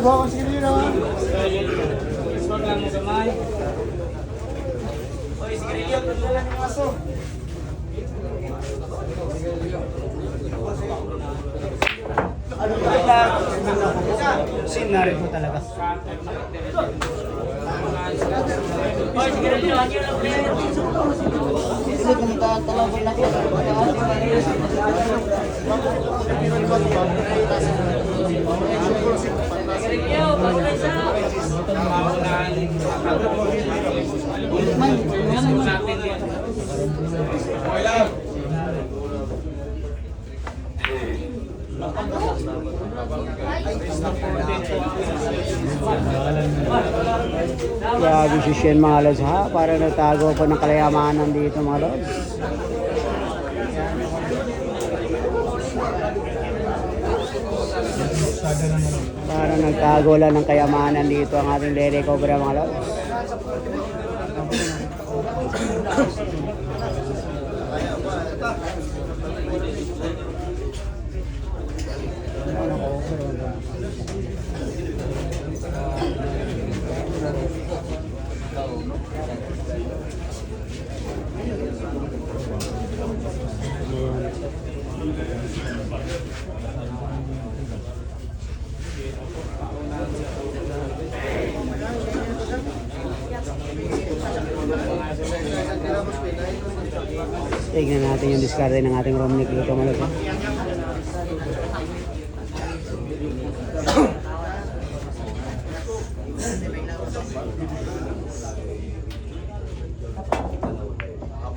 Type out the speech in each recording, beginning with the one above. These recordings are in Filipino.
Bawa sige nyo naman. Swag lang mo gamay. Oy, sigarilyo, tulungan yung aso. Ano ba? Sinari po talaga. Oy, sigarilyo, hangyo lang ulit. Hindi kung tatalaban na ko. Sigarilyo, pagkakas na. Grabe si Shen mga lods ha, para nagtago po ng kalayamanan dito mga lods. Para nagtago lang ng kayamanan dito ang ating Lady Cobra mga lods. Tignan natin yung diskarte ng ating Romnick dito mga lods.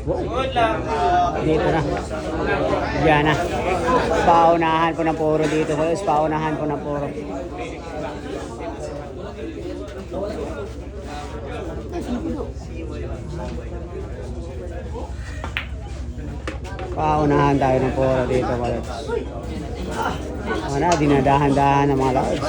Good lang. Dito na. Diyan na. Paunahan po ng puro dito. Paunahan po ng puro. Paunahan tayo ng puro dito mga lods. Ano, dinadahan-dahan ng mga lods.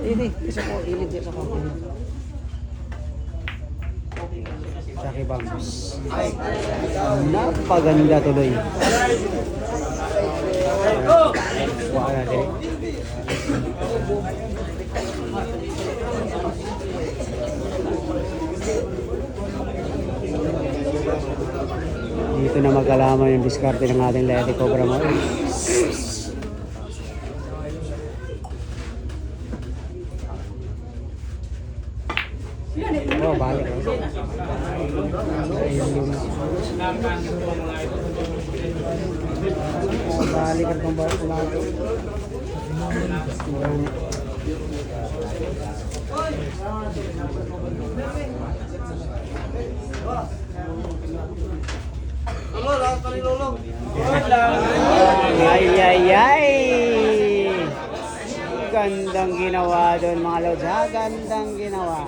Ini, isa ko, ilid sa ko. Saki Bambus. Napaganda tuloy. Wala din. Dito na magkalaman yung diskarte ng ating Lady Cobra mo. Oh, balik. Balik at pambalik. Ay. Gandang ginawa doon mga lods ha. Gandang ginawa.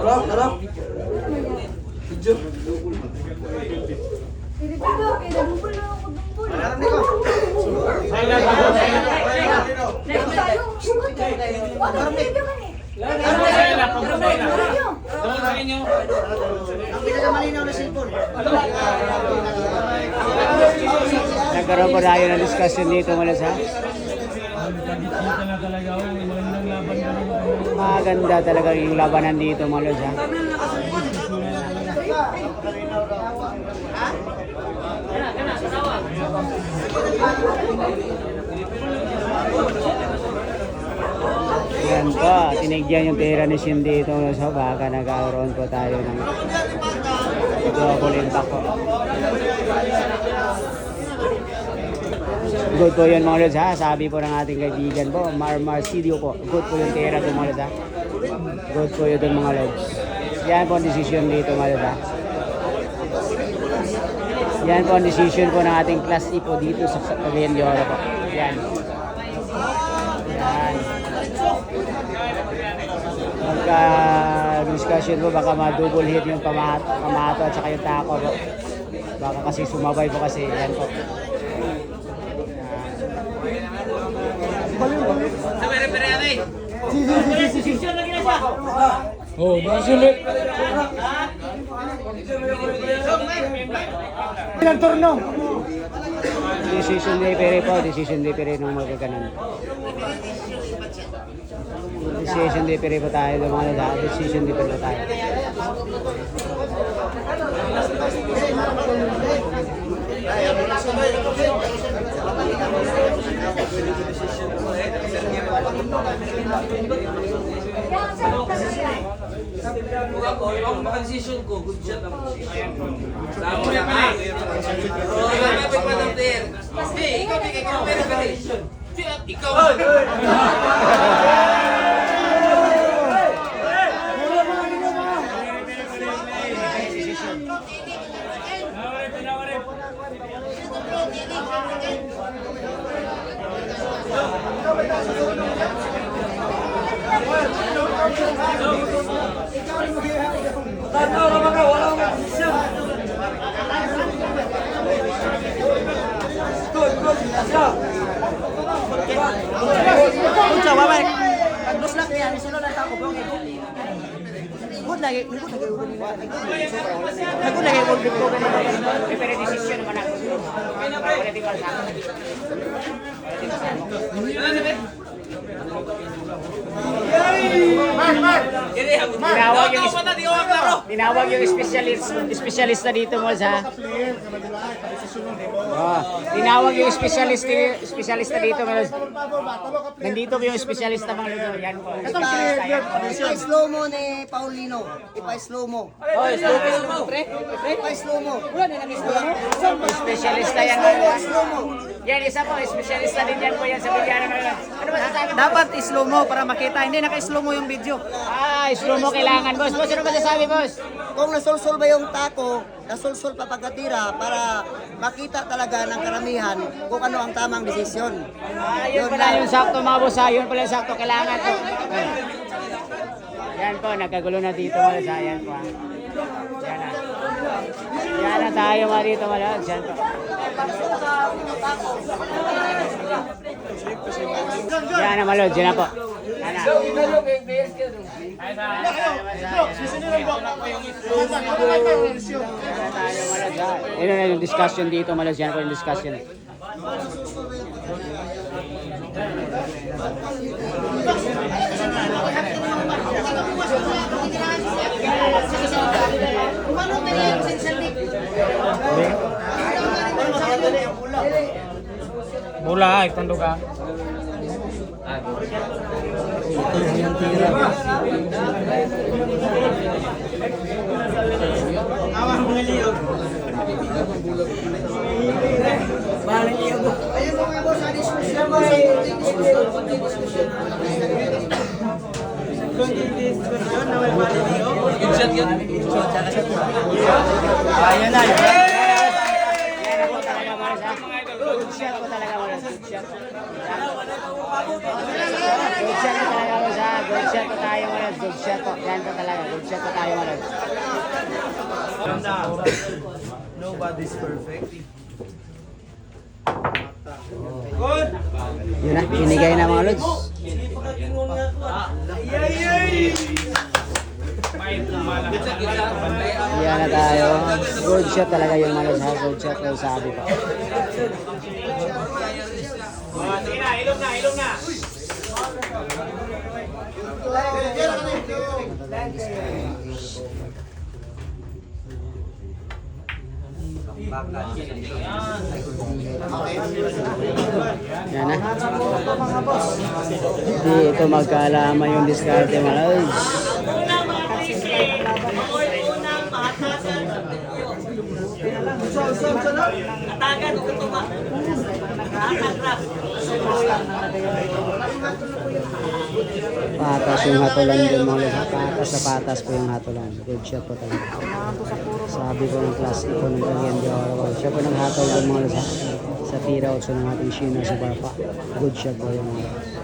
Harap. Video. Nagkaroon po tayo ng discussion dito mga lods ha. Maganda talaga yung labanan dito mga lods ha. Yan po, tinigyan yung tira ni Shin dito so baka nagkaroon po tayo ng double impact po. Good po yun mga lods ha, sabi po ng ating kaibigan po, Marmarsidio po, good po yung tira po mga lods ha. Good po yun mga lods. Yan po ang decision dito mga lods ha. Yan po ang decision po ng ating class E po dito sa Cagayan de Oro po. Yan. Magka-discussion po, baka ma-double hit yung pamato at saka yung tako po. Baka kasi sumabay po kasi. Yan po. Sa pre. Decision lagi na siya. Oh, masulit. Ilang turno? Decision referee po, decision referee ng magkaganon. Decision referee po tayo ng mga lahat. Decision referee po tayo. Ang makadesisyon ko, good shot ang Tama na ka. Oo, lalapit pa ng player. Hey, ikaw bigay ka pero ka ikaw. Referee decision naman ako. Wala di ba sa akin? Tinawag yung specialista dito mo sa. Oh, tinawag yung specialista dito mo. Nandito yung specialista mga luto. Yan po. Ipa-slow mo ni Paulino. Ipa-slow mo. Oh, slow mo. Ipa-slow mo. Specialista yan. Slow mo. Yan, isa po. Specialista din yan po yan sa Bilyana. Ano ba sasabi mo? Dapat slow mo para makita. Hindi naka-slow mo yung video. Ah, slow mo kailangan, boss. Boss, ano ba sasabi, boss? Kung nasulsul ba yung tako, nasulsul pa pagkatira para makita talaga ng karamihan kung ano ang tamang desisyon. Ah, yun pala yung sakto, mga boss. Ah, yun pala yung sakto. Kailangan po. Yan po, nagkagulo na dito, mga boss. Ah, yan po. Ah. Yan na. Yan na tayo, mga dito, mga boss. Yan po. Yan na, mga boss. Yan na po. Yan na. Yan na yung discussion dito, malas yan po yung discussion. Bola, ikon ka. Good shot yun. Ayan na. Yan ako talaga, malas. Good shot ko talaga, malas. Good shot. Good shot ko talaga, malas. Good shot ko tayo, malas. Good shot ko. Yan ko talaga. Good shot ko tayo, malas. Nobody's perfect. Yun na, binigay na mga lods. Yan na tayo. Good shot talaga yung mga lods. Good shot ko sabi ko. Sige na, ilong na, ilong na. Yan na. Hindi ito magkaalaman yung diskarte mga lods. Unang makakisi, unang mahatasan. Atagan, ito ba? Atagan. Patas yung hatulan din mga lods. Patas sa patas po yung hatulan. Good shot po talaga. Sabi ko ng class ito ng Galiendo Araw. Siya po ng hatol din mga lods. Sa tira 8 ng ating Sheena sa Barpa. Good shot po yung mga lods.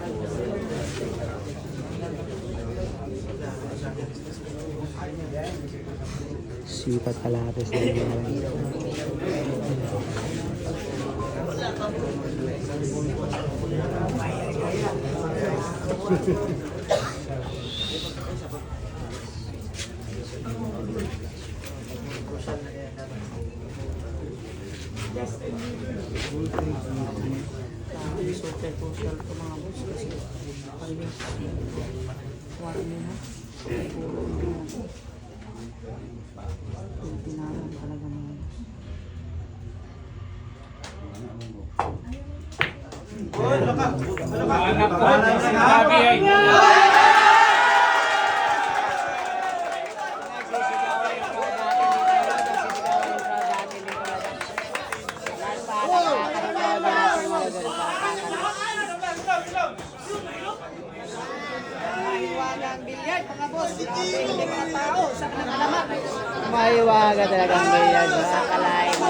Sipat kalahatis na yung Super social to mga boss kasi pag-ibig wala nila. Puro tinaran talaga mga boss. Sabi ay. Maiwaga talaga ang billiard. Nakakalain mo.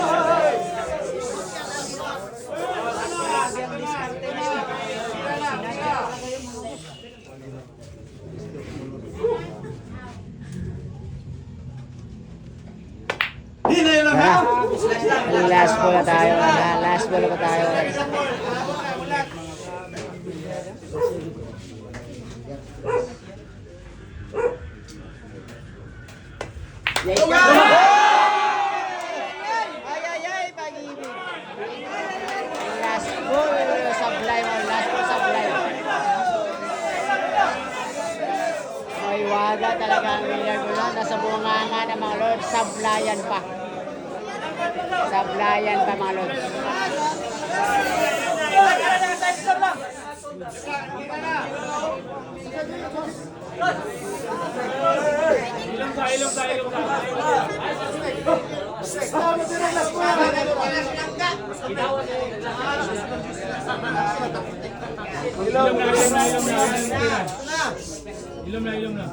Last ball na tayo. Last ball na tayo. Last ball, sablay mo. Last ball, sablay. May waga talaga ang billiard mo. Nasa bunganga ng mga lord. Sablayan pa. Sablayan pa mga lord. Ilom na.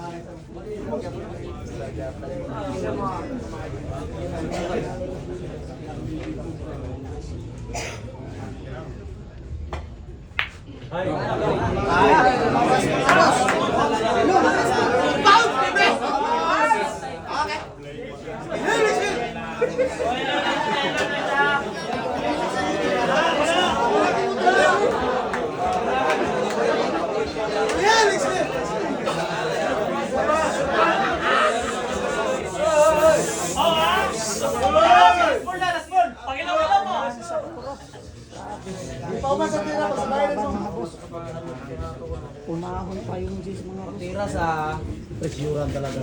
Unahon pa yung G's mga boss. Presyuran talaga.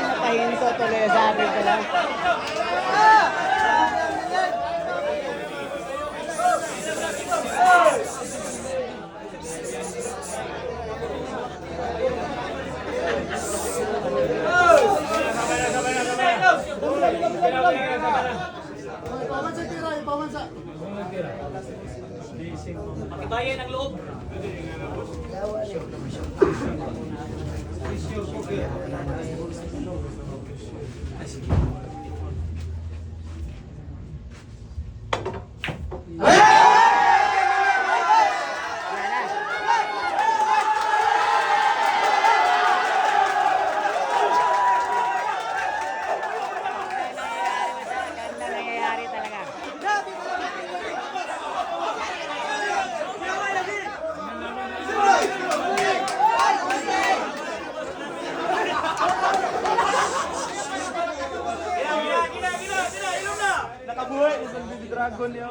Napahinto tuloy sabi ko lang. Pakibayan ang loob. Ganda nangyayari talaga. Gina, ilong na. Nakabuhay, isang baby dragon niyo.